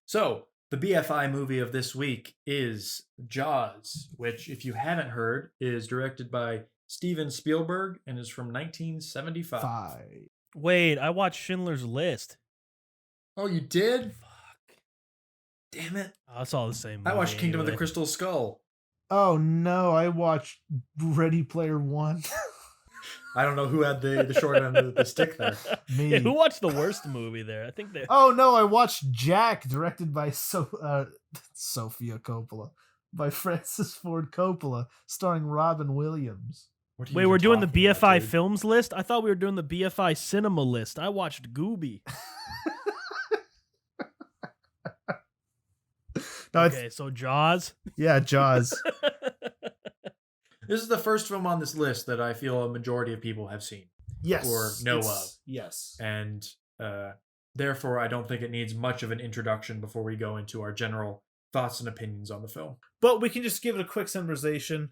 So, the BFI movie of this week is Jaws, which, if you haven't heard, is directed by Steven Spielberg and is from 1975. Five. Wait, I watched Schindler's List. Oh, you did? Fuck. Damn it. Oh, it's all the same movie I watched Kingdom of the anyway. Crystal Skull. Oh no, I watched Ready Player One. I don't know who had the short end of the stick there. Me. Yeah, who watched the worst movie there? I think they. Oh no, I watched Jack, directed by Sofia Coppola, by Francis Ford Coppola, starring Robin Williams. What are you Wait, even we're doing the talking about, BFI dude? films list? I thought we were doing the BFI cinema list. I watched Gooby. No, Okay, so Jaws. yeah, Jaws. This is the first film on this list that I feel a majority of people have seen. Yes, Or know it's- of. Yes, And therefore, I don't think it needs much of an introduction before we go into our general thoughts and opinions on the film. but we can just give it a quick summarization.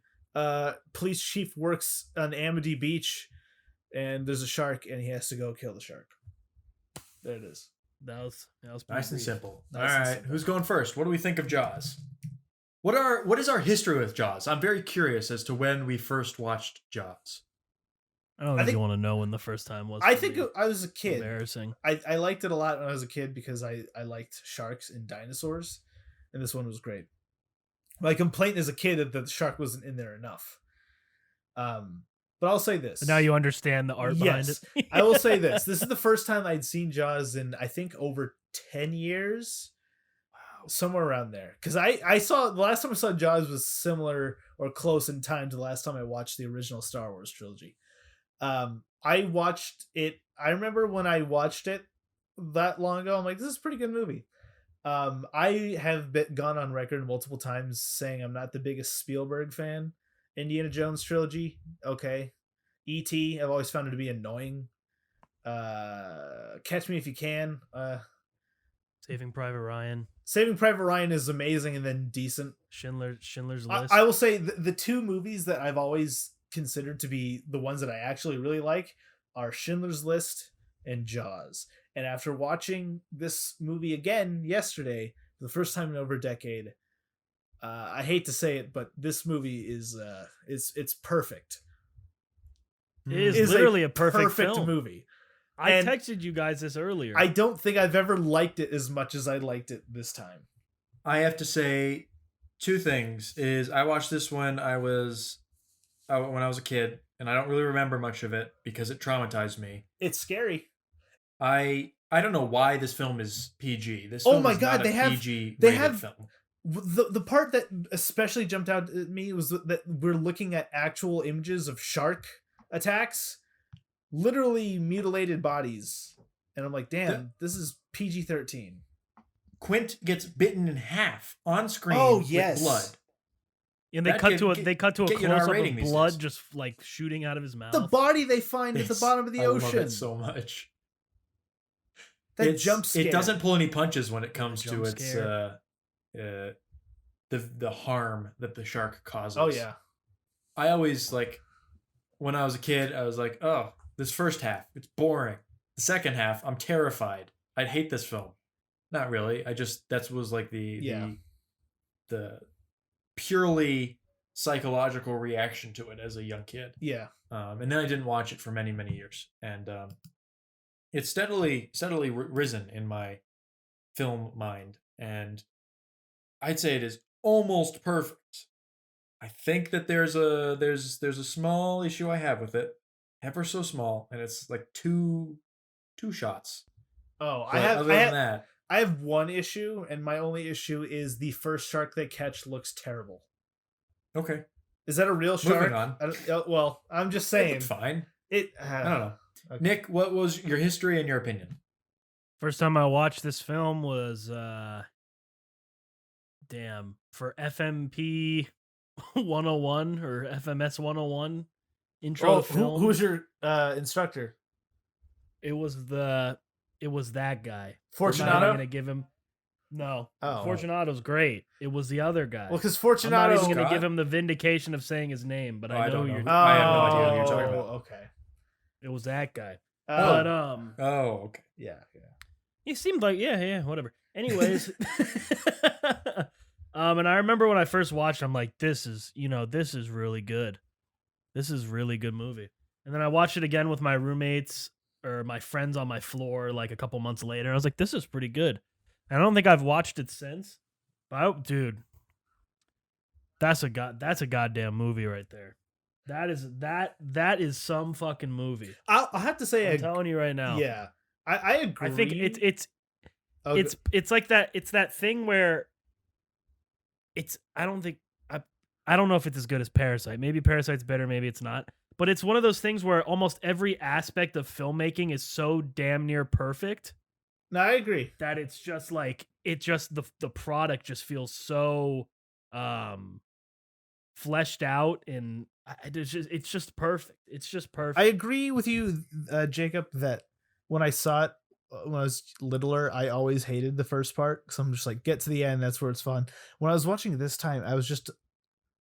Police chief works on Amity Beach, and there's a shark, and he has to go kill the shark. There it is. That was pretty Nice and brief. simple. Nice All and right, simple. who's going first? What do we think of Jaws? What is our history with Jaws? I'm very curious as to when we first watched Jaws. I don't I think think- you want to know when the first time was. I for think me. I was a kid. Embarrassing. I liked it a lot when I was a kid because I liked sharks and dinosaurs, and this one was great. My complaint as a kid that the shark wasn't in there enough. But I'll say this. But now you understand the art behind Yes. it. I will say this. This is the first time I'd seen Jaws in, I think, over 10 years. Wow. Somewhere around there. Because I saw, the last time I saw Jaws was similar or close in time to the last time I watched the original Star Wars trilogy. I watched it, I remember when I watched it that long ago, I'm like, this is a pretty good movie. I have gone on record multiple times saying I'm not the biggest Spielberg fan. Indiana Jones trilogy, okay. E.T., I've always found it to be annoying. Catch Me If You Can. Saving Private Ryan, Saving Private Ryan is amazing and then decent. Schindler's List. I will say the two movies that I've always considered to be the ones that I actually really like are Schindler's List and Jaws. And after watching this movie again yesterday, for the first time in over a decade, I hate to say it, but this movie is it's perfect. It is It's literally a perfect film. movie. I and texted you guys this earlier. I don't think I've ever liked it as much as I liked it this time. I have to say two things. Is I watched this when I was a kid, and I don't really remember much of it because it traumatized me. It's scary. I don't know why this film is PG. This Oh film my is God, not they a have- PG they rated have- film. The part that especially jumped out at me was that we're looking at actual images of shark attacks, literally mutilated bodies, and I'm like, damn, this is PG-13. Quint gets bitten in half on screen Oh, with yes. blood. and they that cut could to a get- they cut to a get you an R close up rating of these blood days. just like shooting out of his mouth. The body they find at the It's- bottom of the I love ocean. it so much. That jump scare. It doesn't pull any punches when it comes to Jump its scare. the harm that the shark causes. Oh yeah. I always like when I was a kid, I was like, oh, this first half, it's boring. The second half, I'm terrified. I'd hate this film. Not really. I just that was like the purely psychological reaction to it as a young kid. Yeah. And then I didn't watch it for many, many years. And it's steadily risen in my film mind. And I'd say it is almost perfect. I think that there's a small issue I have with it, ever so small, and it's like two shots. Oh, But other than that, I have one issue, and my only issue is the first shark they catch looks terrible. okay, Is that a real shark? moving on. Well, I'm just It saying. looked fine. It. I don't know. Okay. Nick, what was your history and your opinion? First time I watched this film was for FMP 101 or FMS 101 intro Oh, to film. who's your instructor? It was that guy. I'm not Fortunato? gonna give him. No, Oh. Fortunato's great. It was the other guy. Well, because I'm not Fortunato. even gonna Scott? give him the vindication of saying his name, but Oh, I I know don't who know. you're. I have no idea who you're talking about. Okay. It was that guy. Oh, But Oh, okay. yeah. He seemed like whatever. Anyways, and I remember when I first watched, I'm like, this is really good. This is really good movie. And then I watched it again with my roommates or my friends on my floor like a couple months later. I was like, this is pretty good. And I don't think I've watched it since. But dude, that's a goddamn movie right there. That is some fucking movie. I'll have to say, I'm telling you right now. Yeah, I agree. I think it's like that. It's that thing where I don't think I don't know if it's as good as Parasite. Maybe Parasite's better, maybe it's not. But it's one of those things where almost every aspect of filmmaking is so damn near perfect. No, I agree that it's just like the product just feels so fleshed out, and it's just perfect. It's just perfect. I agree with you, Jacob, that when I saw it when I was littler, I always hated the first part because I'm just like, get to the end, that's where it's fun. When I was watching it this time, I was just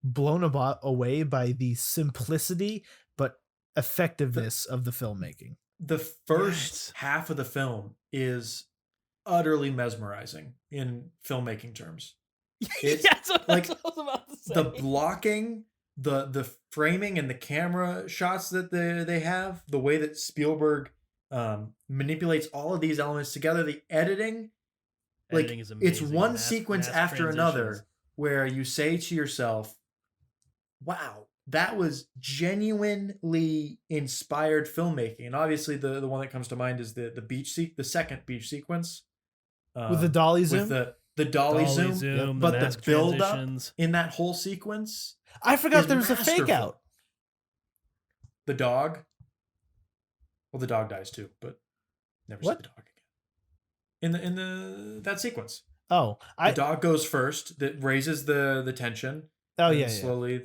blown away by the simplicity but effectiveness of the filmmaking. The first half of the film is utterly mesmerizing in filmmaking terms. It's like I was about to say. The blocking, the framing and the camera shots that they have, the way that Spielberg manipulates all of these elements together, the editing is amazing. It's one sequence after another where you say to yourself, wow, that was genuinely inspired filmmaking. And obviously the one that comes to mind is the second beach sequence. With the dolly zoom? With the dolly zoom, but the build up in that whole sequence. I forgot there was a fake out. The dog. Well, the dog dies too, but never see the dog again. In that sequence. Oh, the dog goes first. That raises the tension. Oh yeah, slowly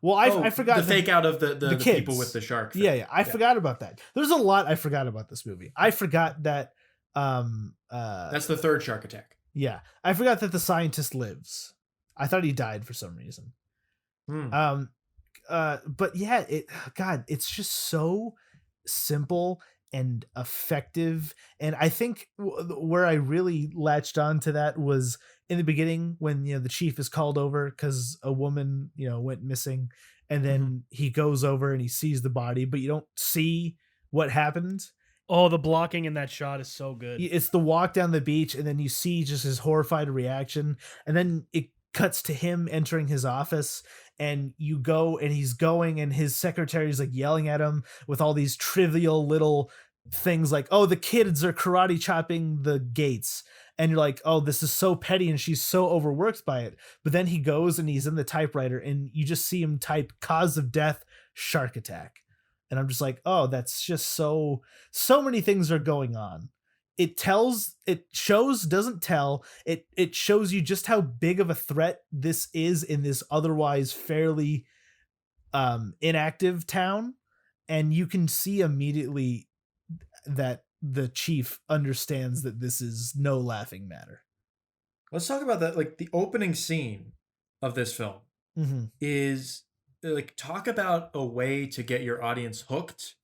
Well, I forgot the fake out of the people with the shark thing. Yeah. I forgot about that. There's a lot I forgot about this movie. I forgot that that's the third shark attack. Yeah, I forgot that the scientist lives. I thought he died for some reason. But yeah, it's just so simple and effective. And I think where I really latched on to that was in the beginning when the chief is called over because a woman went missing, and then he goes over and he sees the body, but you don't see what happened. Oh, the blocking in that shot is so good. It's the walk down the beach, and then you see just his horrified reaction, and then it cuts to him entering his office, and you go, and he's going, and his secretary's like yelling at him with all these trivial little things like, oh, the kids are karate chopping the gates. And you're like, oh, this is so petty, and she's so overworked by it. But then he goes and he's in the typewriter, and you just see him type cause of death, shark attack. And I'm just like, oh, that's just so many things are going on. It shows, tell. It shows you just how big of a threat this is in this otherwise fairly inactive town. And you can see immediately that the chief understands that this is no laughing matter. Let's talk about that. Like the opening scene of this film is like, talk about a way to get your audience hooked,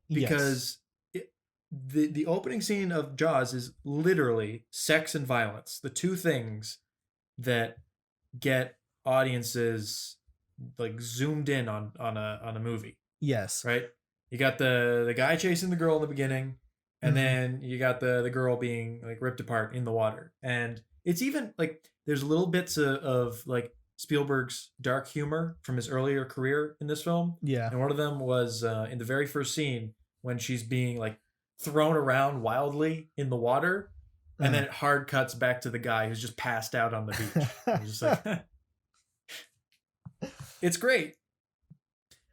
because the opening scene of Jaws is literally sex and violence, the two things that get audiences like zoomed in on a movie. Yes. Right? You got the guy chasing the girl in the beginning, and then you got the girl being like ripped apart in the water. And it's even like there's little bits of like Spielberg's dark humor from his earlier career in this film. Yeah. And one of them was in the very first scene when she's being like thrown around wildly in the water, and then it hard cuts back to the guy who's just passed out on the beach. I'm just like, it's great.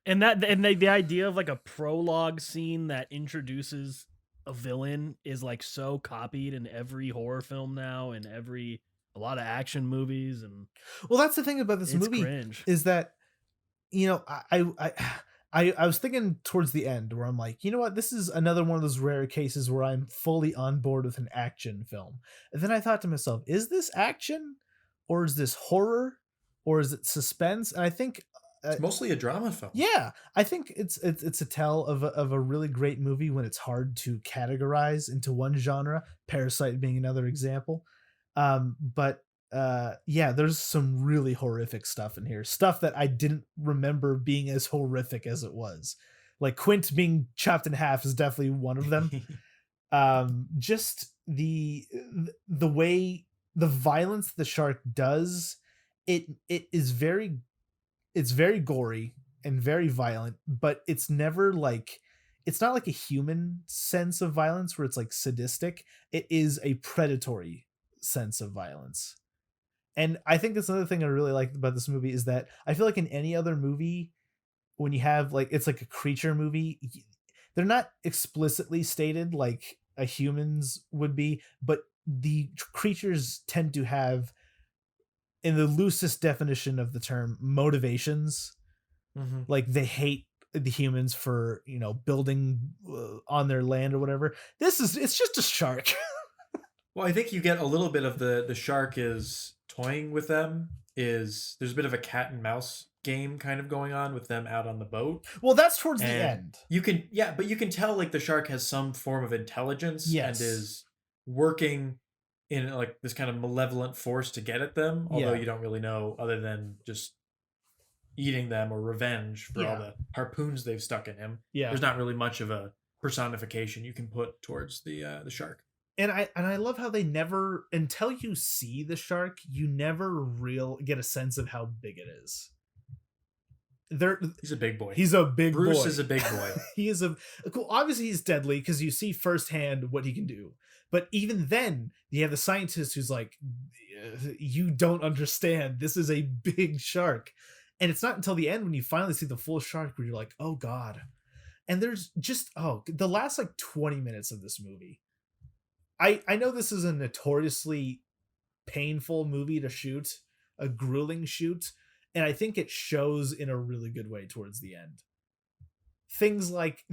And the idea of like a prologue scene that introduces a villain is like so copied in every horror film now, and a lot of action movies. And well, that's the thing about this movie cringe. Is that I was thinking towards the end where I'm like, you know what, this is another one of those rare cases where I'm fully on board with an action film. And then I thought to myself, is this action, or is this horror, or is it suspense? And I think It's mostly a drama film. Yeah, I think it's a tell of a really great movie when it's hard to categorize into one genre. Parasite being another example. But yeah, there's some really horrific stuff in here. Stuff that I didn't remember being as horrific as it was. Like Quint being chopped in half is definitely one of them. Just the way the violence the shark does, it is very it's very gory and very violent, but it's never like it's not like a human sense of violence where it's like sadistic. It is a predatory sense of violence. And I think that's another thing I really like about this movie is that I feel like in any other movie, when you have like it's like a creature movie, they're not explicitly stated like a humans would be, but the creatures tend to have, in the loosest definition of the term, motivations. Like they hate the humans for building on their land or whatever. It's just a shark. Well, I think you get a little bit of the shark is toying with them. There's a bit of a cat and mouse game kind of going on with them out on the boat. Well, that's towards the And end. but you can tell like the shark has some form of intelligence Yes. and is working in like this kind of malevolent force to get at them, although Yeah. you don't really know other than just eating them or revenge for all Yeah. the harpoons they've stuck in him. Yeah. There's not really much of a personification you can put towards the shark. And I love how they never, until you see the shark, you never get a sense of how big it is. He's a big boy. He's a big Bruce boy. is a big boy. He is cool. Obviously, he's deadly because you see firsthand what he can do. But even then, you have the scientist who's like, "You don't understand. This is a big shark." And it's not until the end when you finally see the full shark where you're like, "Oh God!" And there's just the last like 20 minutes of this movie. I know this is a notoriously painful movie to shoot, a grueling shoot, and I think it shows in a really good way towards the end. Things like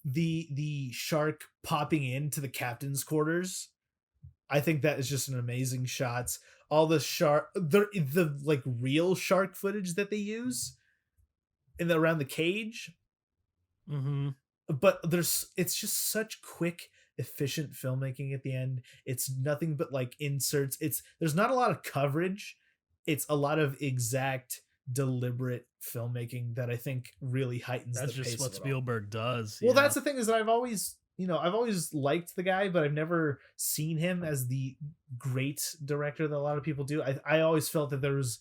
the shark popping into the captain's quarters, I think that is just an amazing shot. All the the like real shark footage that they use around the cage. But it's just such quick, efficient filmmaking at the end. It's nothing but like inserts. There's not a lot of coverage. It's a lot of exact, deliberate filmmaking that I think really heightens That's the pace just what of it all. Spielberg does. Well, that's the thing is that I've always liked the guy, but I've never seen him as the great director that a lot of people do. I always felt that there was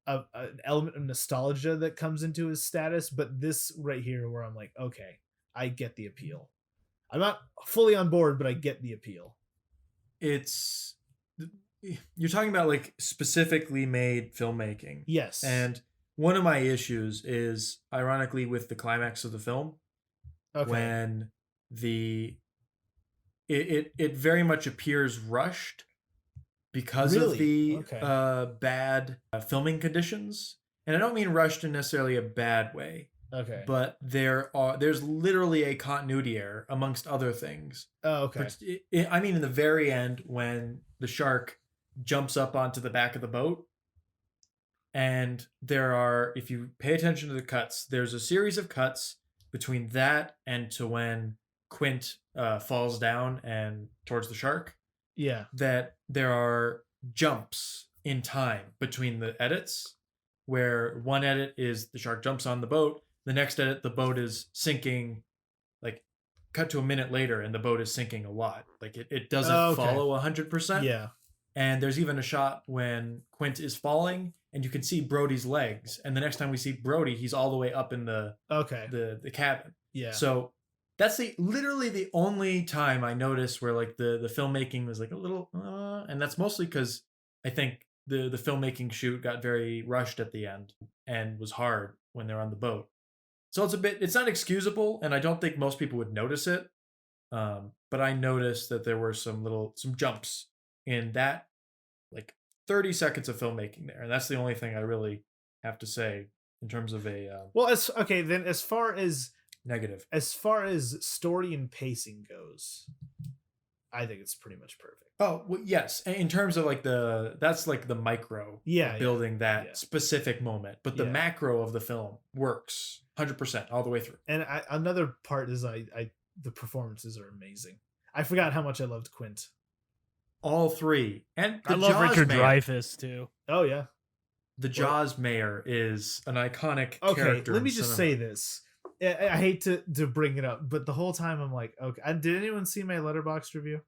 an element of nostalgia that comes into his status, but this right here where I'm like, okay, I get the appeal. I'm not fully on board, but I get the appeal. You're talking about like specifically made filmmaking. Yes. And one of my issues is ironically with the climax of the film, when it very much appears rushed because of the bad filming conditions. And I don't mean rushed in necessarily a bad way. Okay. But there's literally a continuity error amongst other things. Oh, okay. I mean, in the very end, when the shark jumps up onto the back of the boat, and if you pay attention to the cuts, there's a series of cuts between that and to when Quint falls down and towards the shark. Yeah. That there are jumps in time between the edits, where one edit is the shark jumps on the boat. The next edit, the boat is sinking, like cut to a minute later and the boat is sinking a lot. Like it doesn't follow 100%. Yeah. And there's even a shot when Quint is falling and you can see Brody's legs. And the next time we see Brody, he's all the way up in the cabin. Yeah. So that's literally the only time I noticed where like the filmmaking was like a little, and that's mostly because I think the filmmaking shoot got very rushed at the end and was hard when they're on the boat. So it's not excusable, and I don't think most people would notice it. But I noticed that there were some jumps in that, like 30 seconds of filmmaking there, and that's the only thing I really have to say in terms of a. Well, then as far as negative, as far as story and pacing goes, I think it's pretty much perfect. Oh, well, yes. In terms of like that's like the micro Yeah, of building that yeah. specific moment, but the Yeah. macro of the film works 100% all the way through. And another part is the performances are amazing. I forgot how much I loved Quint. All three. And the I love Jaws Richard mayor. Dreyfuss too. Oh yeah. The Jaws mayor is an iconic Okay, character. let in me just cinema. say this. I hate to bring it up, but the whole time I'm like, okay. Did anyone see my Letterboxd review?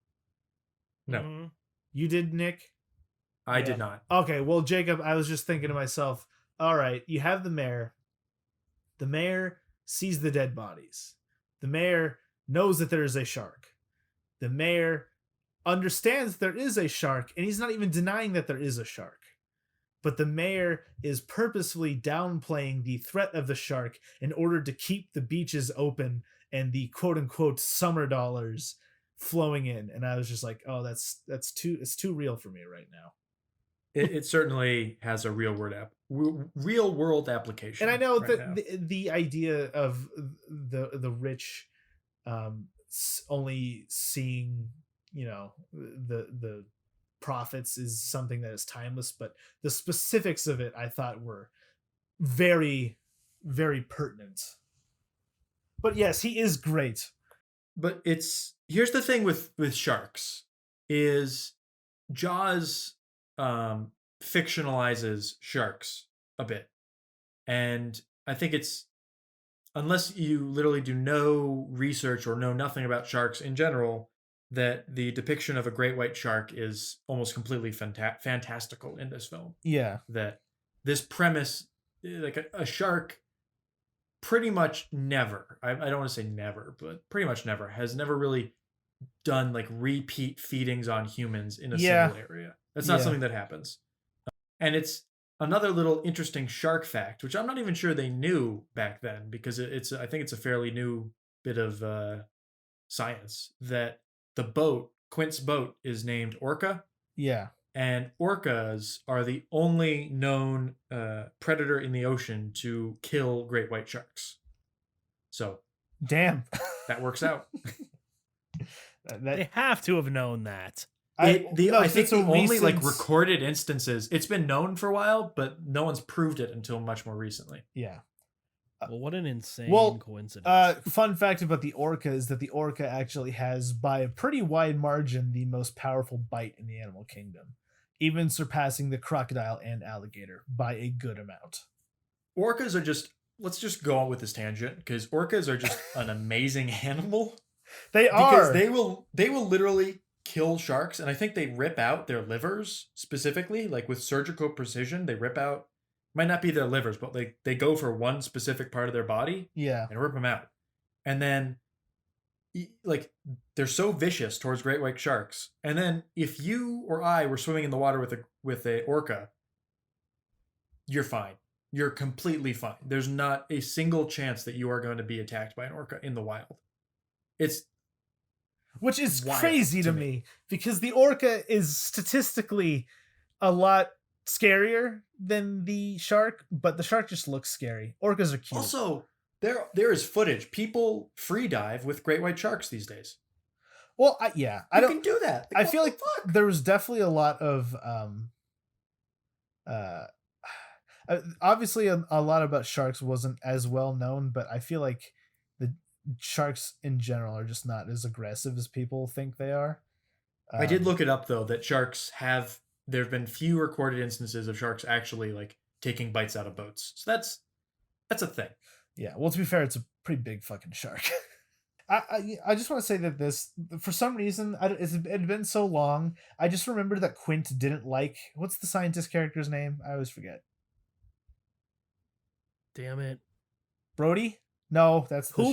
No. Mhm. You did, Nick? I Yeah. did not. Okay, well, Jacob, I was just thinking to myself, all right, you have the mayor. The mayor sees the dead bodies. The mayor knows that there is a shark. The mayor understands there is a shark, and he's not even denying that there is a shark. But the mayor is purposefully downplaying the threat of the shark in order to keep the beaches open and the quote unquote summer dollars flowing in. And I was just like, oh, it's too real for me right now. It certainly has a real world application. And I know right that now. the idea of the rich only seeing, the profits is something that is timeless, but the specifics of it I thought were very, very pertinent. But yes, he is great. But here's the thing with sharks is Jaws fictionalizes sharks a bit. And I think it's, unless you literally do no research or know nothing about sharks in general, that the depiction of a great white shark is almost completely fantastical in this film. Yeah. That this premise, like a shark pretty much never, I don't want to say never, but pretty much never, has never really done like repeat feedings on humans in a single area. That's not something that happens. And it's another little interesting shark fact, which I'm not even sure they knew back then, because I think it's a fairly new bit of science, that the boat, Quint's boat, is named Orca. Yeah. And orcas are the only known predator in the ocean to kill great white sharks. So, damn, that works out. They have to have known that. I think the only like recent- recorded instances, it's been known for a while, but no one's proved it until much more recently. Yeah. Well, what an insane coincidence. Fun fact about the orca is that the orca actually has, by a pretty wide margin, the most powerful bite in the animal kingdom, even surpassing the crocodile and alligator by a good amount. Orcas are just, let's just go on with this tangent, because orcas are just an amazing animal. They are. Because they will literally kill sharks, and I think they rip out their livers specifically, like with surgical precision. They rip out, might not be their livers, but they go for one specific part of their body, yeah, and rip them out. And then like they're so vicious towards great white sharks. And then if you or I were swimming in the water with a orca, you're fine. You're completely fine. There's not a single chance that you are going to be attacked by an orca in the wild. Which is wild crazy to me, because the orca is statistically a lot scarier than the shark, but the shark just looks scary. Orcas are cute. Also, there is footage. People free dive with great white sharks these days. Well, I can do that. I feel like there was definitely a lot of obviously a lot about sharks wasn't as well known, but I feel like the sharks in general are just not as aggressive as people think they are. I did look it up though, that there have been few recorded instances of sharks actually like taking bites out of boats. So that's a thing. Yeah, well, to be fair, it's a pretty big fucking shark. I just want to say that this, for some reason, it had been so long. I just remembered that Quint didn't like, what's the scientist character's name? I always forget. Damn it. Brody? No, that's the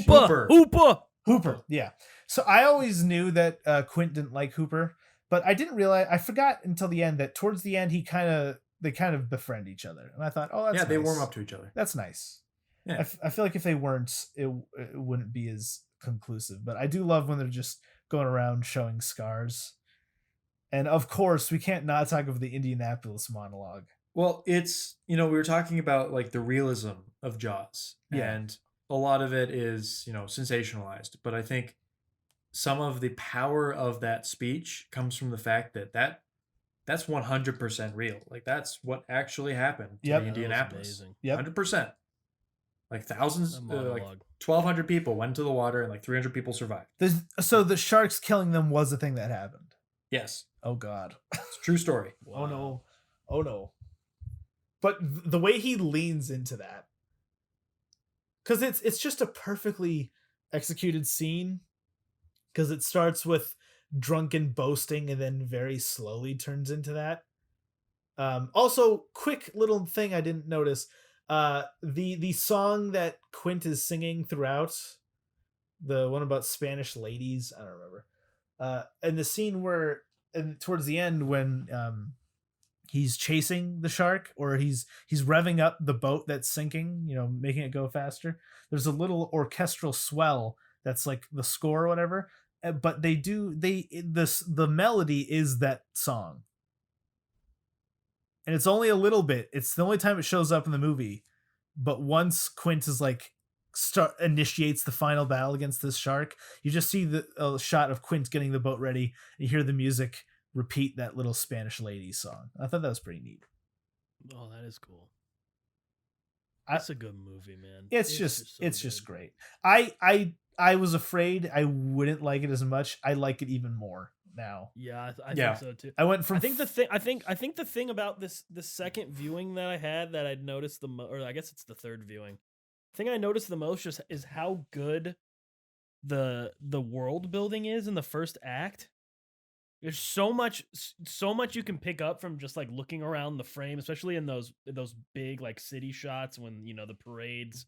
Hooper. Yeah. So I always knew that Quint didn't like Hooper, but I didn't realize, I forgot until the end that towards the end they kind of befriend each other, and I thought, oh, that's nice. They warm up to each other. That's nice. Yeah. I feel like if they weren't, it wouldn't be as conclusive. But I do love when they're just going around showing scars. And of course, we can't not talk about the Indianapolis monologue. Well, it's, we were talking about like the realism of Jaws, Yeah. and a lot of it is, sensationalized. But I think some of the power of that speech comes from the fact that that's 100% real. Like that's what actually happened to Yep. the Yeah, that was Indianapolis. amazing. Yep. 100%. Like thousands, That like monologue. 1,200 people went to the water and like 300 people survived. So the sharks killing them was a thing that happened. Yes, Oh God. it's a true story. Oh no. Oh no. But the way he leans into that, because it's just a perfectly executed scene. Because it starts with drunken boasting and then very slowly turns into that. Also, quick little thing I didn't notice: the song that Quint is singing throughout, the one about Spanish ladies, I don't remember. And the scene where, and towards the end when he's chasing the shark, or he's revving up the boat that's sinking, making it go faster. There's a little orchestral swell that's like the score or whatever. But the melody is that song, and it's only a little bit. It's the only time it shows up in the movie. But once Quint is like initiates the final battle against this shark, you just see the shot of Quint getting the boat ready. And you hear the music repeat that little Spanish lady song. I thought that was pretty neat. Oh, that is cool. That's a good movie, man. It's just great. I was afraid I wouldn't like it as much. I like it even more now. Yeah, I think so too. I went from I think the thing about the second viewing that I had that I'd noticed or I guess it's the third viewing. The thing I noticed the most just is how good the world building is in the first act. There's so much you can pick up from just like looking around the frame, especially in those big like city shots when the parades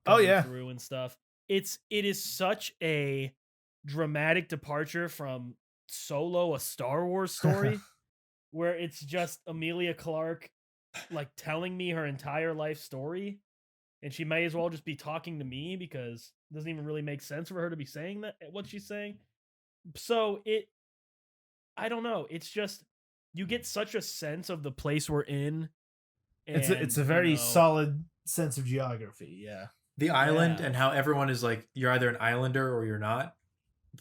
coming through and stuff. It is such a dramatic departure from Solo, a Star Wars story, where it's just Emilia Clarke like telling me her entire life story, and she may as well just be talking to me because it doesn't even really make sense for her to be saying what she's saying. So I don't know. It's just you get such a sense of the place we're in. And, it's a very solid sense of geography. Yeah. The island and how everyone is like, you're either an islander or you're not.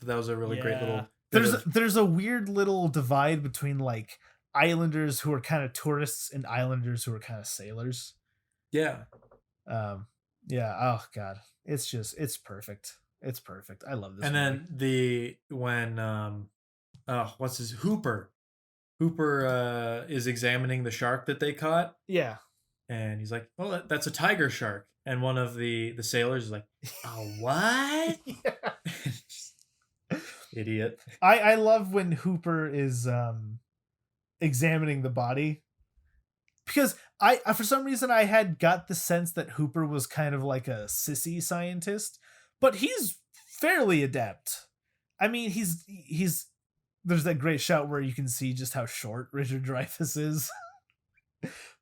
That was a really great little. There's a weird little divide between like islanders who are kind of tourists and islanders who are kind of sailors. Yeah. Yeah. Oh God. It's perfect. It's perfect. I love this. And movie. then what's his Hooper is examining the shark that they caught. Yeah. And he's like, well, that's a tiger shark. And one of the sailors is like, oh, what? Idiot. I love when Hooper is examining the body, because I for some reason I had got the sense that Hooper was kind of like a sissy scientist, but he's fairly adept. I mean, he's there's that great shot where you can see just how short Richard Dreyfuss is.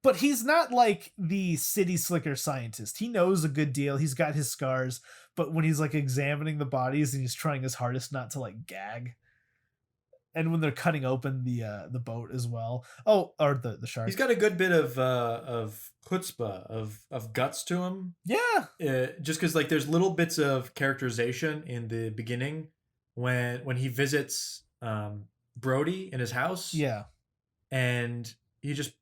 But he's not like the city slicker scientist. He knows a good deal. He's got his scars, but when he's like examining the bodies and he's trying his hardest not to like gag. And when they're cutting open the boat as well. Oh, or the shark. He's got a good bit of chutzpah, of guts to him. Yeah. Just because like there's little bits of characterization in the beginning when he visits Brody in his house. Yeah. And he just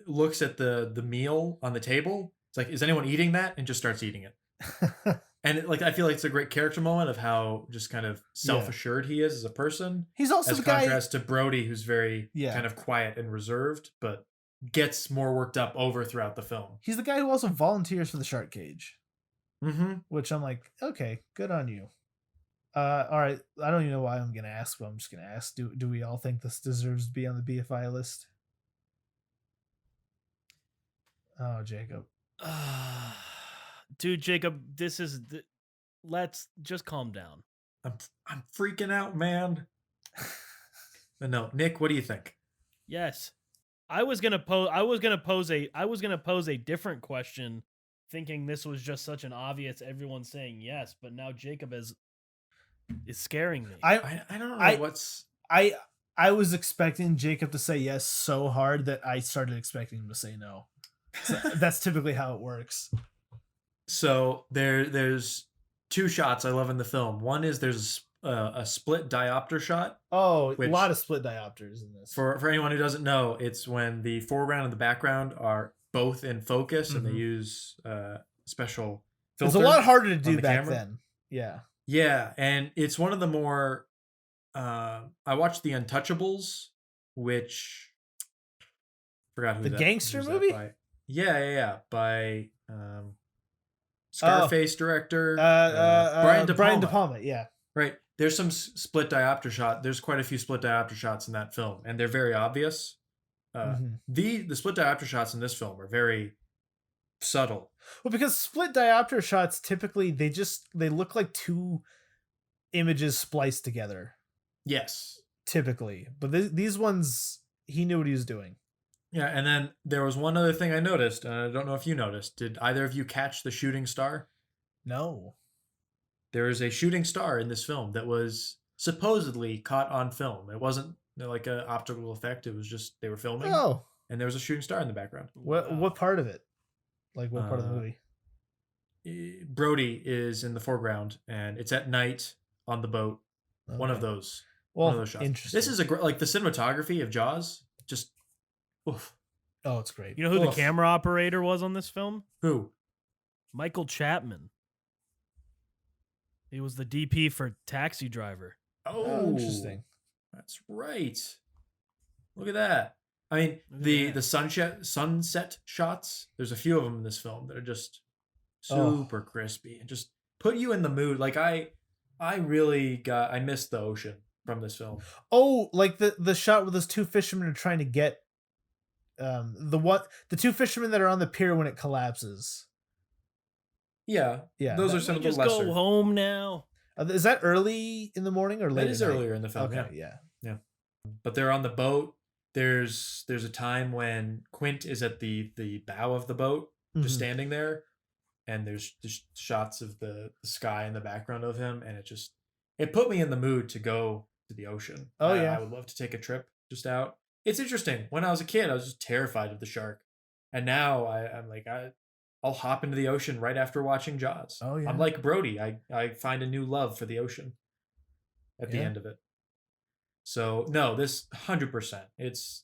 looks at the meal on the table. It's like, is anyone eating that? And just starts eating it. And I feel like it's a great character moment of how just kind of self-assured he is as a person. He's also as the guy, contrast to Brody, who's very kind of quiet and reserved, but gets more worked up throughout the film. He's the guy who also volunteers for the shark cage. Mm-hmm. Which I'm like, okay, good on you. All right, I don't even know why I'm gonna ask, but I'm just gonna ask: Do we all think this deserves to be on the BFI list? Oh, Jacob. Dude, Jacob, let's just calm down. I'm freaking out, man. But no, Nick, what do you think? Yes, I was gonna pose a different question, thinking this was just such an obvious everyone saying yes, but now Jacob is scaring me. I don't know what's. I was expecting Jacob to say yes so hard that I started expecting him to say no. So that's typically how it works. So there's two shots I love in the film. One is there's a split diopter shot. Oh, a Which- lot of split diopters in this. For anyone who doesn't know, it's when the foreground and the background are both in focus, and they Mhm. use special It's filter. a lot harder to do the back camera. then. Yeah. Yeah, and it's one of the more. I watched the Untouchables, which forgot who The that, gangster who's that movie? by. Yeah, by Scarface director Brian De Palma. Yeah. Right. There's some split diopter shot. There's quite a few split diopter shots in that film, and they're very obvious. Mhm. The split diopter shots in this film are very subtle. Well, because split diopter shots typically they look like two images spliced together. Yes. Typically, but these ones he knew what he was doing. Yeah, and then there was one other thing I noticed, and I don't know if you noticed. Did either of you catch the shooting star? No. There is a shooting star in this film that was supposedly caught on film. It wasn't like an optical effect. It was just they were filming, Oh, and there was a shooting star in the background. what part of it? Like what part of the movie? Brody is in the foreground, and it's at night on the boat. One of Okay. those. Well, One of those shots. interesting. This is like the cinematography of Jaws. Just, oof. Oh, it's great. You know who the Oof. camera operator was on this film? Who? Michael Chapman. He was the DP for Taxi Driver. Oh, interesting. That's right. Look at that. I mean, Look at the sunset shots. There's a few of them in this film that are just Oh. super crispy and just put you in the mood. Like I missed the ocean from this film. Oh, like the shot where those two fishermen are trying to get the two fishermen that are on the pier when it collapses. Yeah, Yeah, those that- are some of the Just lesser. go home now. Is that early in the morning or late? That is at night? earlier in the film. Okay, Yeah. yeah. But they're on the boat. There's a time when Quint is at the bow of the boat, just Mhm. standing there, and there's just shots of the sky in the background of him, and it put me in the mood to go to the ocean. Oh, yeah. I would love to take a trip just out. It's interesting. When I was a kid, I was just terrified of the shark, and now I'm like I'll hop into the ocean right after watching Jaws. Oh, yeah. I'm like Brody. I find a new love for the ocean at the Yeah. end of it. So no, this 100%.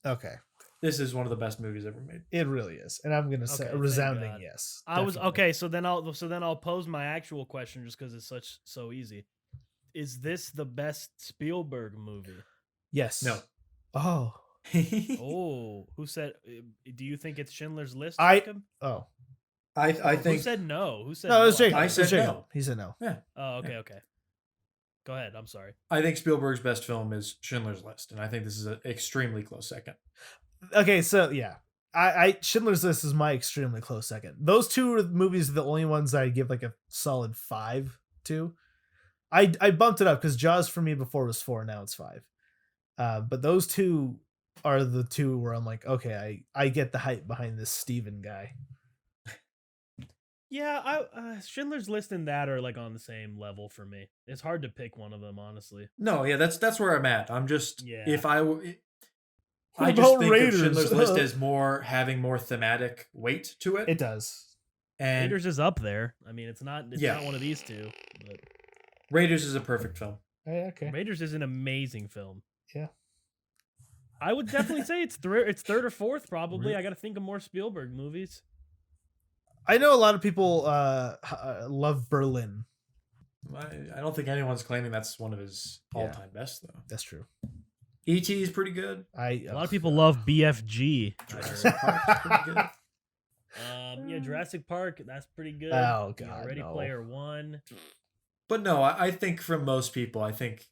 Okay. This is one of the best movies ever made. It really is, and I'm gonna say Okay, a thank resounding God. yes. I was definitely. okay. So then I'll pose my actual question just because it's so easy. Is this the best Spielberg movie? Yes. No. Oh. Oh, who said? Do you think it's Schindler's List? I- Jacob? Oh. I Who think said no? Who said No, it was no? Jacob. I It was said Jacob. no. He said no. Oh, okay. Go ahead. I'm sorry. I think Spielberg's best film is Schindler's List, and I think this is an extremely close second. Okay, so yeah. I Schindler's List is my extremely close second. Those two movies are the only ones I give like a solid 5 to. I bumped it up because Jaws for me before was 4, now it's 5. But those two are the two where I'm like, okay, I get the hype behind this Steven guy. Yeah, Schindler's List and that are like on the same level for me. It's hard to pick one of them, honestly. No, yeah, that's where I'm at. I'm just Yeah. if I What just about think Raiders? of Schindler's List as having more thematic weight to it. It does. And Raiders is up there. I mean, it's not Yeah. not one of these two, but Raiders is a perfect film. Yeah, okay. Raiders is an amazing film. Yeah. I would definitely say it's third or fourth probably. I got to think of more Spielberg movies. I know a lot of people love Berlin. I don't think anyone's claiming that's one of his Yeah. all-time best though. That's true. E.T. is pretty good. A lot of people love BFG. I heard. Jurassic Park is pretty good. Yeah, Jurassic Park. That's pretty good. Oh, You know, God, Ready no. Player One. But no, I think for most people, I think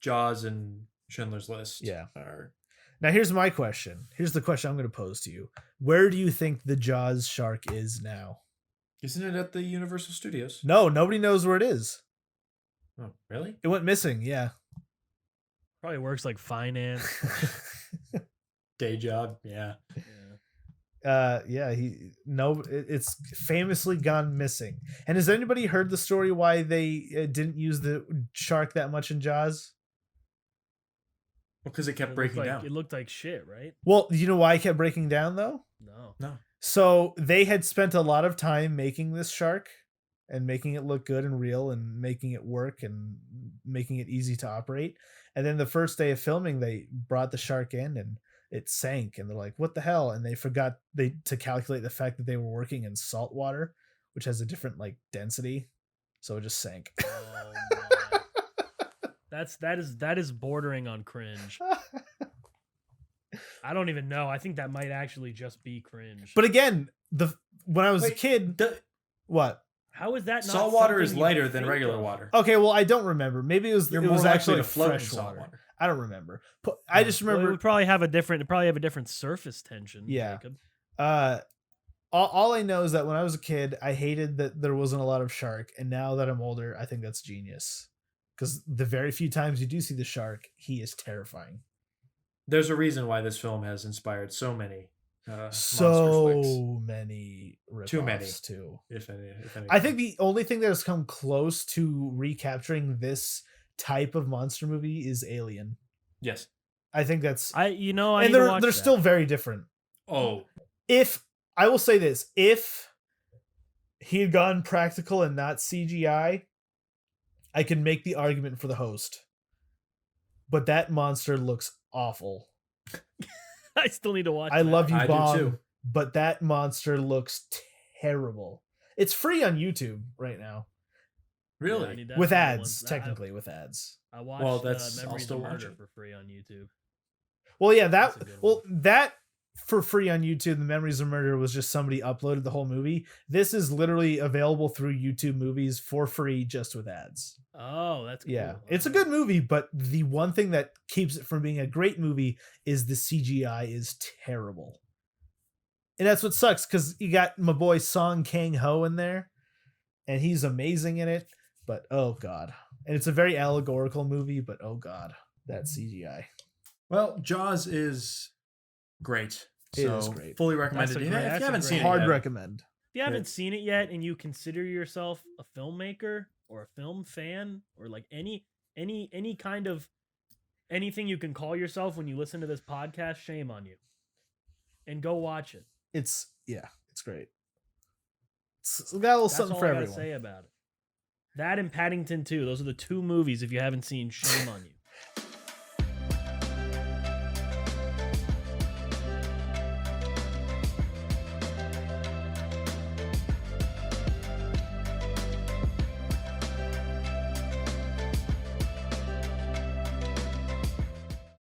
Jaws and Schindler's List Yeah. are Now here's my question. Here's the question I'm going to pose to you. Where do you think the Jaws shark is now? Isn't it at the Universal Studios? No, nobody knows where it is. Oh, really? It went missing. Yeah. Probably works like finance. Day job, yeah. Yeah. It's famously gone missing. And has anybody heard the story why they didn't use the shark that much in Jaws? Because it kept It breaking looked down. It looked like shit, right? Well, you know why it kept breaking down though? No. No. So they had spent a lot of time making this shark, and making it look good and real and making it work and making it easy to operate. And then the first day of filming, they brought the shark in and it sank, and they're like, "What the hell?" And they forgot to calculate the fact that they were working in salt water, which has a different like density, so it just sank. Oh my. That is bordering on cringe. I don't even know. I think that might actually just be cringe. But again, when I was a kid, what? How is that not Salt water is something you lighter can than think regular of? water. Okay, well, I don't remember. Maybe it was You're it more was likely actually to float in fresh salt water. water. I don't remember. I just Well, remember. it would probably have a different surface tension. Yeah. Jacob. All I know is that when I was a kid, I hated that there wasn't a lot of shark, and now that I'm older, I think that's genius. Because the very few times you do see the shark, he is terrifying. There's a reason why this film has inspired so many monster flicks. So many ripoffs, Too many. too. If any. I think the only thing that has come close to recapturing this type of monster movie is Alien. Yes. I think that's I and need to watch they're that. still very different. Oh, If I will say this, if he had gone practical and not CGI, I can make the argument for the host. But that monster looks awful. I still need to watch. I that. love you, I do Bomb, too. but that monster looks terrible. It's free on YouTube right now Yeah, I really? need with that ads, one. technically with ads. I watched Well, that's- I'll Memories still of watch Murder it. for free on YouTube. Well, yeah, That's a good one. that for free on YouTube. The Memories of Murder was just somebody uploaded the whole movie. This is literally available through YouTube Movies for free, just with ads. Oh, that's cool. Yeah, it's a good movie, but the one thing that keeps it from being a great movie is the CGI is terrible. And that's what sucks, because you got my boy Song Kang Ho in there, and he's amazing in it, but oh god. And it's a very allegorical movie, but oh god, that CGI. Well, Jaws is great. It So is great. fully recommended. That's a If great- you that's a haven't great- seen it Hard yet, recommend. If you haven't Good. seen it yet and you consider yourself a filmmaker or a film fan or like any kind of anything you can call yourself when you listen to this podcast, shame on you. And go watch it. It's great. It's got a little That's something all for I gotta everyone. say about it. That and Paddington 2. Those are the two movies, if you haven't seen, shame on you.